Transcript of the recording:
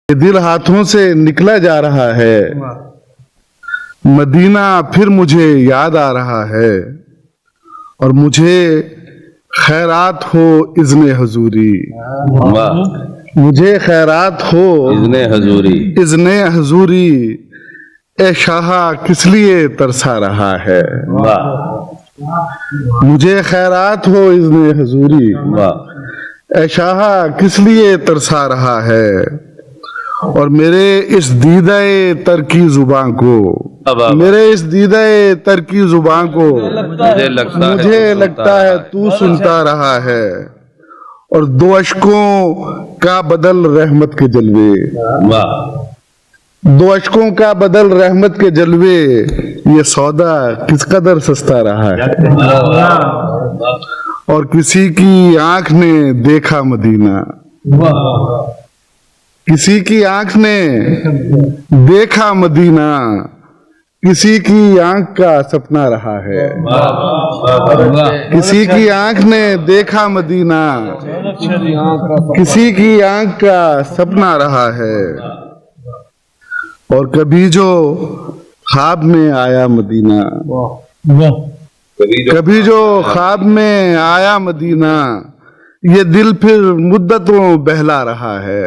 یہ دل ہاتھوں سے نکلا جا رہا ہے، مدینہ پھر مجھے یاد آ رہا ہے، اور مجھے خیرات ہو اذن حضوری، مجھے خیرات ہو اذن حضوری، اے شاہ کس لیے ترسا رہا ہے، مجھے خیرات ہو اذن حضوری، اے شاہ کس لیے ترسا رہا ہے، اور میرے اس دیدہ ترکی زباں کو، میرے اس دیدہ ترکی زباں کو مجھے لگتا ہے تو سنتا رہا ہے، اور دو اشکوں کا بدل رحمت کے جلوے، دو اشکوں کا بدل رحمت کے جلوے، یہ سودا کس قدر سستا رہا ہے، اور کسی کی آنکھ نے دیکھا مدینہ، کسی کی آنکھ نے دیکھا مدینہ، کسی کی آنکھ کا سپنا رہا ہے، کسی کی آنکھ نے دیکھا مدینہ، کسی کی آنکھ کا سپنا رہا ہے، اور کبھی جو خواب میں آیا مدینہ، کبھی جو خواب میں آیا مدینہ، یہ دل پھر مدتوں بہلا رہا ہے۔